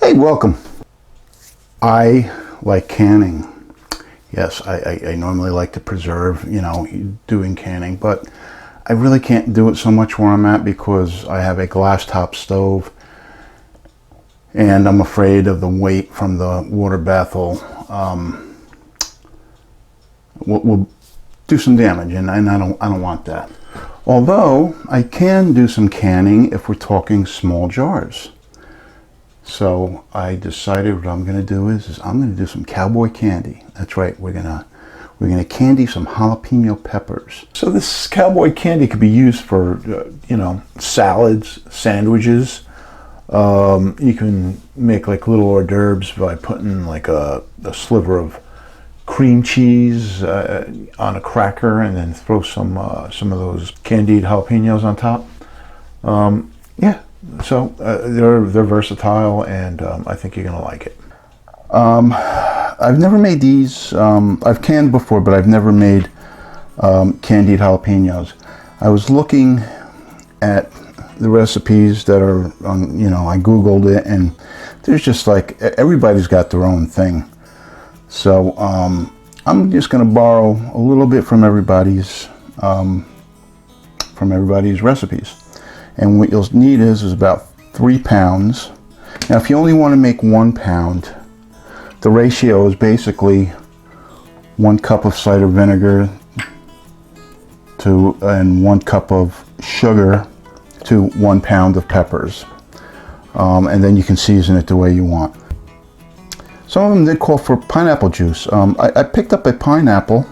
Hey, welcome. I like canning. Yes, I normally like to preserve, doing canning, but I really can't do it so much where I'm at because I have a glass top stove and I'm afraid of the weight from the water bath will do some damage, and I don't want that. Although I can do some canning if we're talking small jars. So I decided what I'm going to do is I'm going to do some Cowboy Candy. That's right, we're gonna candy some jalapeno peppers. So this Cowboy Candy could be used for salads, sandwiches. You can make like little hors d'oeuvres by putting like a sliver of cream cheese on a cracker and then throw some of those candied jalapenos on top. Yeah. So they're versatile, and I think you're gonna like it. I've never made these. I've canned before, but I've never made candied jalapenos. I was looking at the recipes that are on, I googled it, and there's just like everybody's got their own thing. So I'm just gonna borrow a little bit from everybody's recipes. And what you'll need is about 3 pounds. Now, if you only want to make 1 pound, the ratio is basically 1 cup of cider vinegar and 1 cup of sugar to 1 pound of peppers. And then you can season it the way you want. Some of them did call for pineapple juice. I picked up a pineapple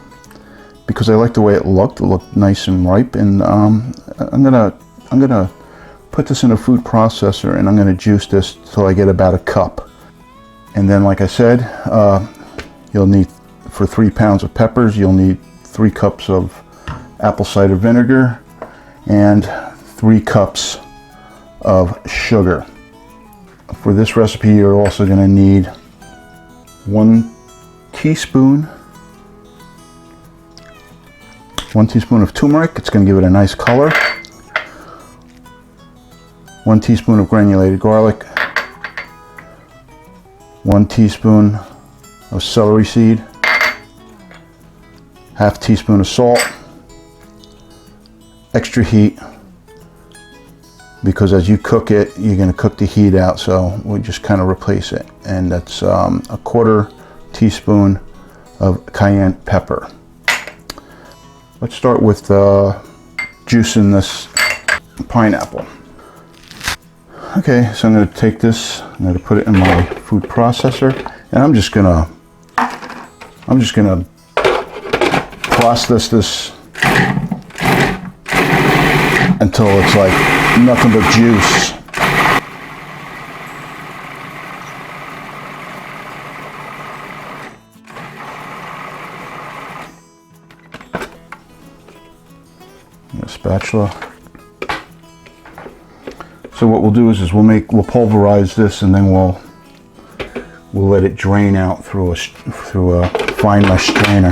because I liked the way it looked. It looked nice and ripe, and I'm gonna put this in a food processor and I'm gonna juice this till I get about a cup. And then, like I said, you'll need, for 3 pounds of peppers, you'll need 3 cups of apple cider vinegar and 3 cups of sugar. For this recipe, you're also gonna need 1 teaspoon of turmeric. It's gonna give it a nice color. 1 teaspoon of granulated garlic, 1 teaspoon of celery seed, ½ teaspoon of salt, extra heat, because as you cook it, you're going to cook the heat out, so we just kind of replace it. And that's a 1/4 teaspoon of cayenne pepper. Let's start with juicing this pineapple. Okay, so I'm going to take this, I'm going to put it in my food processor, and I'm just going to process this until it's like nothing but juice. A spatula. So what we'll do is we'll pulverize this, and then we'll let it drain out through a fine mesh strainer.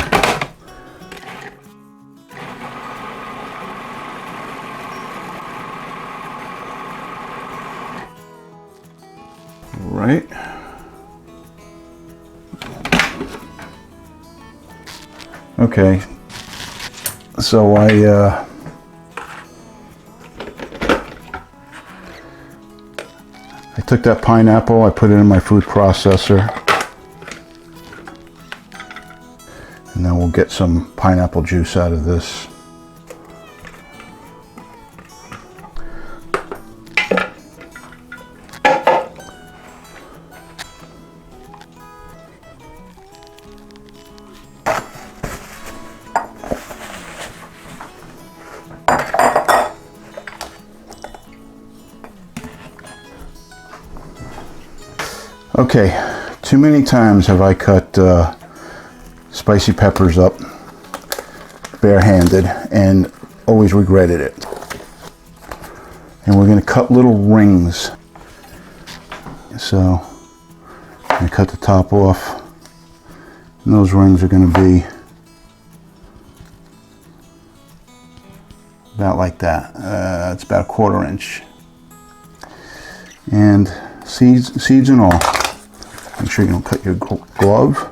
Right. Okay. So I took that pineapple, I put it in my food processor, and then we'll get some pineapple juice out of this. Okay, too many times have I cut spicy peppers up barehanded and always regretted it. And we're going to cut little rings. So I'm going to cut the top off, and those rings are going to be about like that. It's about 1/4 inch. And seeds and all. Make sure you don't cut your glove.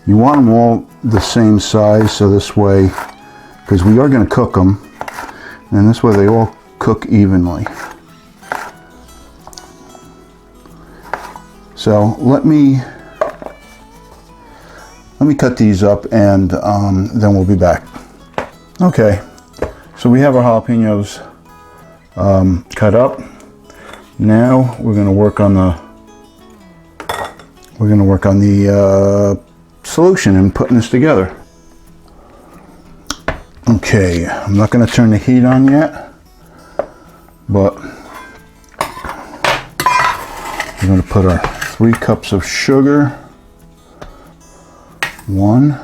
You want them all the same size, so this way, because we are going to cook them, and this way they all cook evenly. So let me cut these up, and then we'll be back. Okay, so we have our jalapenos cut up. Now we're going to work on the solution and putting this together. Okay, I'm not going to turn the heat on yet, but we're going to put our 3 cups of sugar. 1,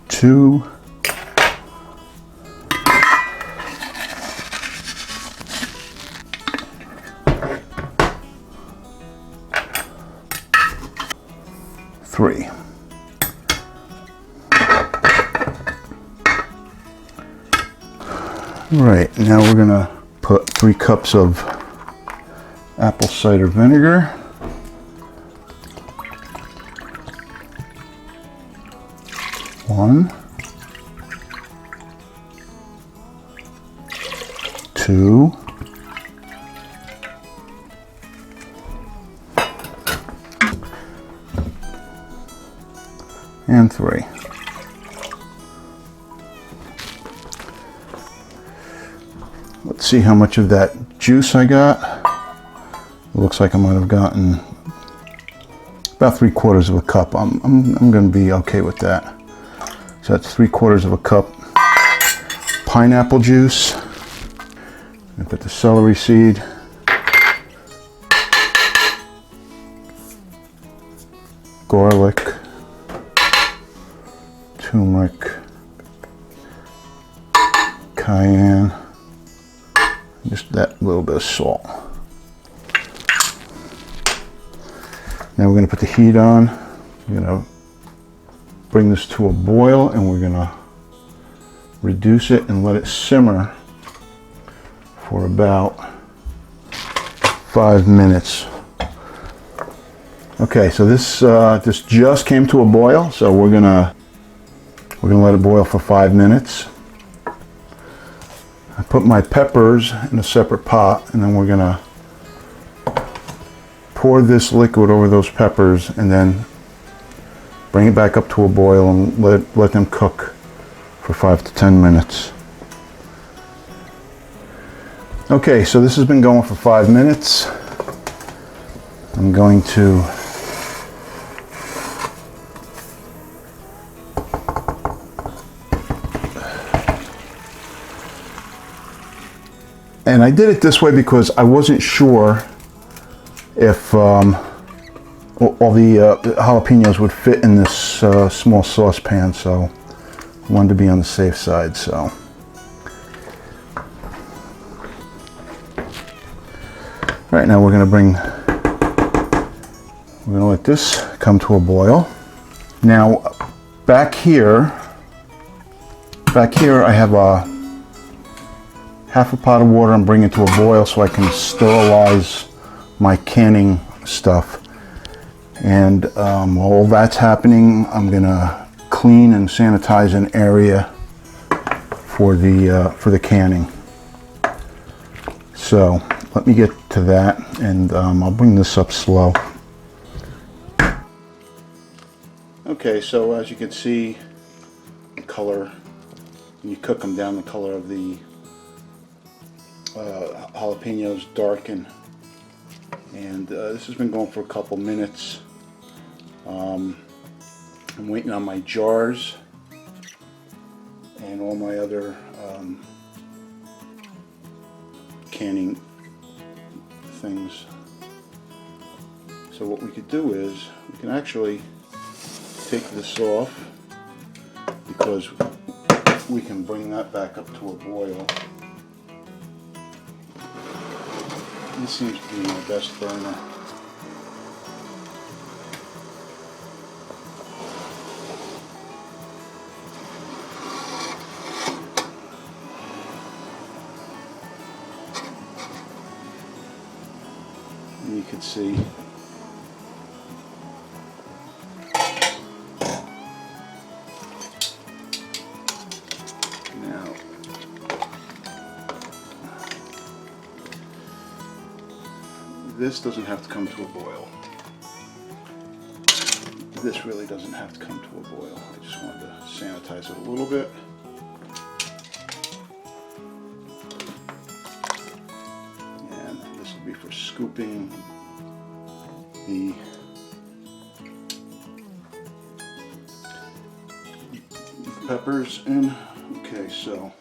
2, 3. Right, now we're going to put 3 cups of apple cider vinegar. 1, 2, and 3. Let's see how much of that juice I got. It looks like I might have gotten about 3/4 of a cup. I'm going to be okay with that. So that's 3/4 of a cup pineapple juice. I put the celery seed. Garlic. Turmeric, cayenne, just that little bit of salt. Now we're going to put the heat on. We're going to bring this to a boil, and we're going to reduce it and let it simmer for about 5 minutes. Okay, so this just came to a boil, so we're gonna let it boil for 5 minutes. I put my peppers in a separate pot, and then we're gonna pour this liquid over those peppers, and then bring it back up to a boil and let them cook for 5 to 10 minutes. Okay, so this has been going for 5 minutes. I'm going to and I did it this way because I wasn't sure if all the jalapenos would fit in this small saucepan, so I wanted to be on the safe side. So right now we're going to let this come to a boil. Now back here I have a half a pot of water. I'm bringing to a boil so I can sterilize my canning stuff. And while all that's happening, I'm gonna clean and sanitize an area for the canning. So let me get to that, and I'll bring this up slow. Okay, so as you can see, the color, when you cook them down, the color of the jalapenos darken, and this has been going for a couple minutes. I'm waiting on my jars and all my other canning things. So what we could do is we can actually take this off, because we can bring that back up to a boil. This seems to be my best burner. And you can see now this doesn't have to come to a boil. This really doesn't have to come to a boil. I just wanted to sanitize it a little bit. And this will be for scooping the peppers in. Okay, so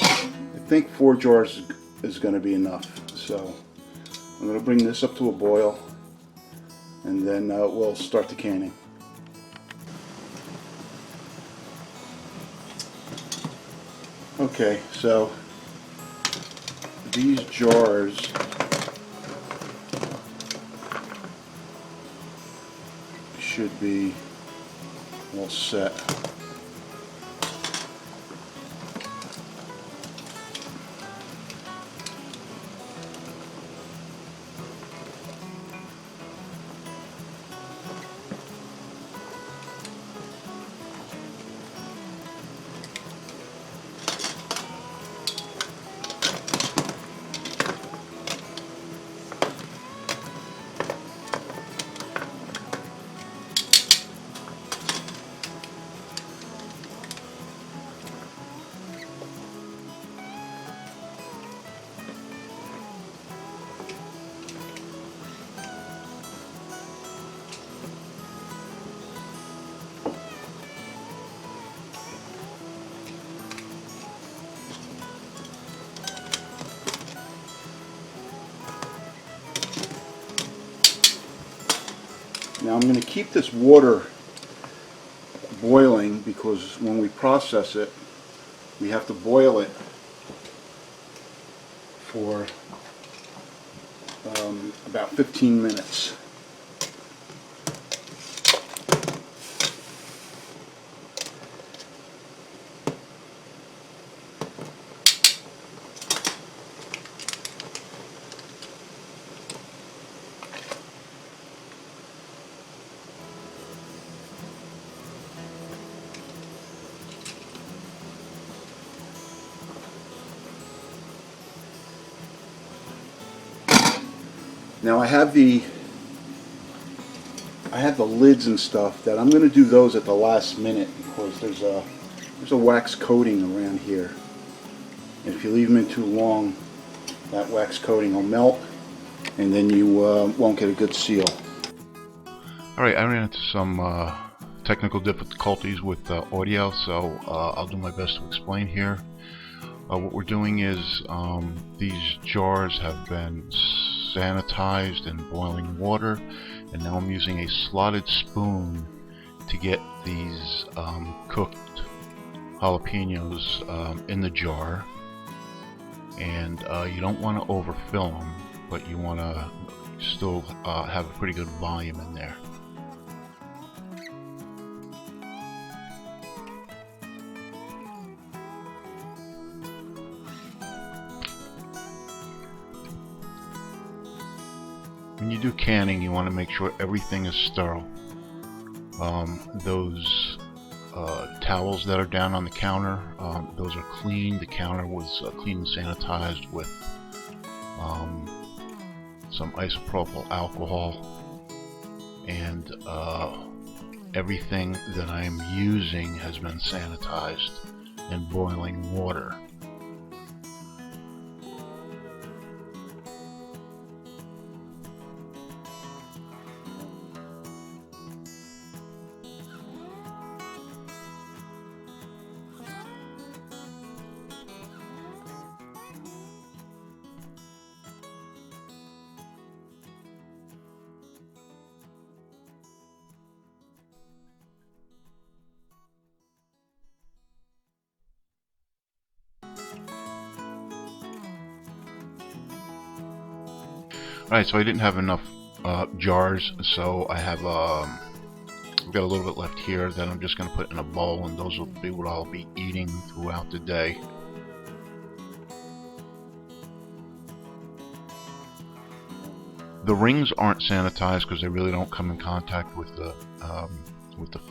I think 4 jars is going to be enough. So I'm going to bring this up to a boil, and then we'll start the canning. Okay, so these jars should be all set. Now I'm going to keep this water boiling, because when we process it, we have to boil it for about 15 minutes. Now I have the lids and stuff that I'm going to do those at the last minute, because there's a wax coating around here, and if you leave them in too long, that wax coating will melt, and then you won't get a good seal. Alright, I ran into some technical difficulties with audio, so I'll do my best to explain here. What we're doing is these jars have been sanitized in boiling water, and now I'm using a slotted spoon to get these cooked jalapenos in the jar. And you don't want to overfill them, but you want to still have a pretty good volume in there. When you do canning, you want to make sure everything is sterile. Those towels that are down on the counter, those are clean. The counter was clean and sanitized with some isopropyl alcohol, and everything that I'm using has been sanitized in boiling water. Alright, so I didn't have enough jars, so I have I've got a little bit left here that I'm just going to put in a bowl, and those will be what I'll be eating throughout the day. The rings aren't sanitized because they really don't come in contact with the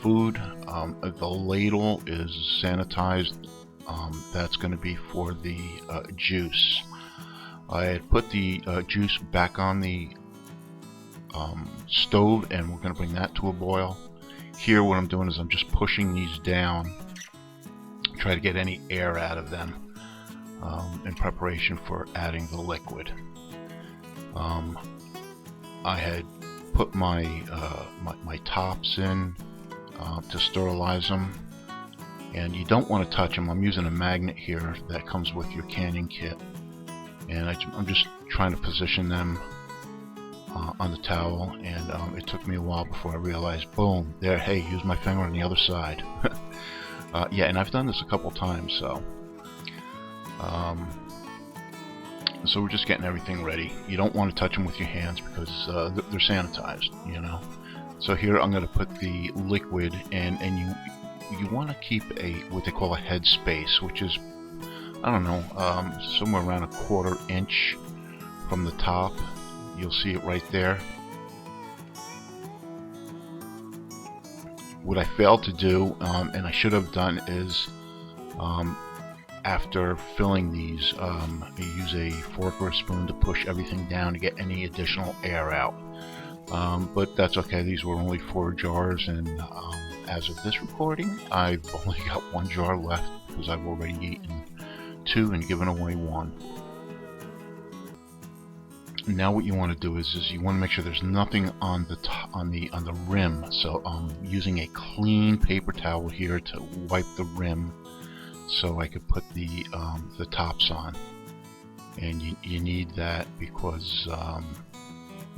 food. The ladle is sanitized. That's going to be for the juice. I had put the juice back on the stove, and we're going to bring that to a boil. Here what I'm doing is I'm just pushing these down, try to get any air out of them in preparation for adding the liquid. I had put my my tops in to sterilize them, and you don't want to touch them. I'm using a magnet here that comes with your canning kit, and I'm just trying to position them on the towel, and it took me a while before I realized, boom, there, hey, use my finger on the other side. Yeah, and I've done this a couple times, so so we're just getting everything ready. You don't want to touch them with your hands because they're sanitized, you know. So here I'm going to put the liquid in, and you want to keep what they call a head space, which is, I don't know, somewhere around 1/4 inch from the top. You'll see it right there. What I failed to do, and I should have done, is after filling these, you use a fork or a spoon to push everything down to get any additional air out. But that's okay. These were only 4 jars, and as of this recording, I've only got 1 jar left because I've already eaten 2 and given away 1. Now what you want to do is you want to make sure there's nothing on the rim. So I'm using a clean paper towel here to wipe the rim, so I could put the tops on. And you need that because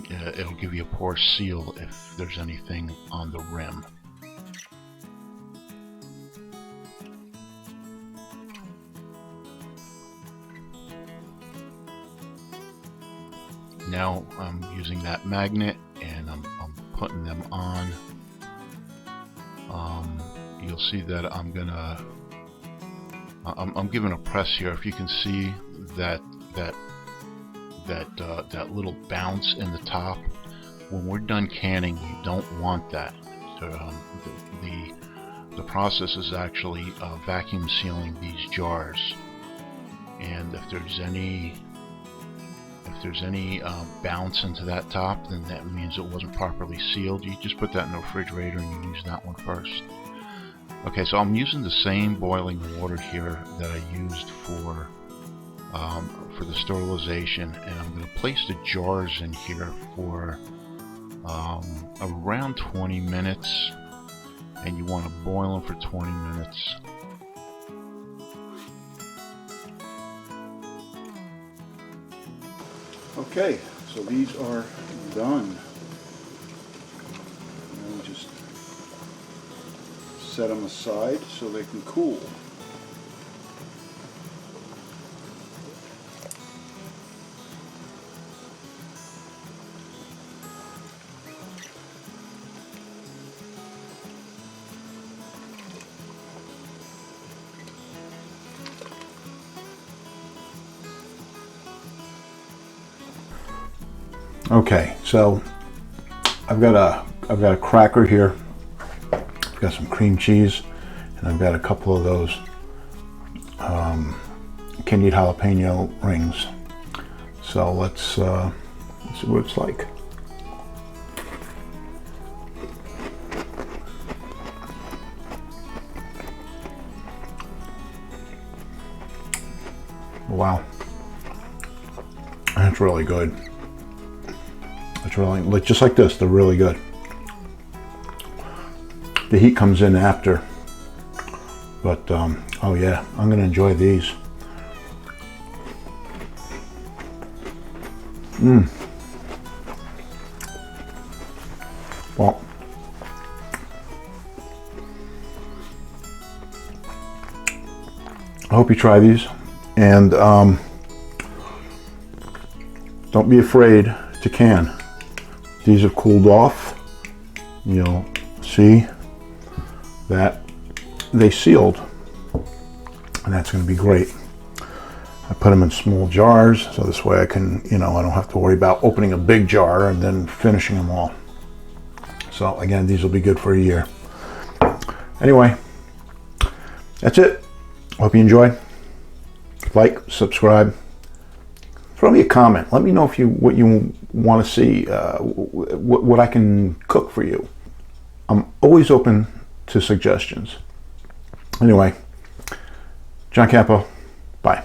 it'll give you a poor seal if there's anything on the rim. Now I'm using that magnet, and I'm putting them on. You'll see that I'm giving a press here. If you can see that little bounce in the top, when we're done canning, you don't want that. The process is actually vacuum sealing these jars, and if there's any bounce into that top, then that means it wasn't properly sealed. You just put that in the refrigerator and you use that one first. Okay, so I'm using the same boiling water here that I used for the sterilization, and I'm going to place the jars in here for around 20 minutes, and you want to boil them for 20 minutes. Okay, so these are done. And just set them aside so they can cool. Okay, so I've got a cracker here. I've got some cream cheese, and I've got a couple of those candied jalapeno rings. So let's see what it's like. Wow, that's really good. It's really, just like this, they're really good. The heat comes in after, but oh yeah, I'm gonna enjoy these. Well, I hope you try these, and don't be afraid to can. These have cooled off. You'll see that they sealed, and that's going to be great. I put them in small jars, so this way I can, I don't have to worry about opening a big jar and then finishing them all. So again, these will be good for a year. Anyway, that's it. Hope you enjoyed. Like, subscribe. Throw me a comment. Let me know what you want to see, what I can cook for you. I'm always open to suggestions. Anyway, John Capo, bye.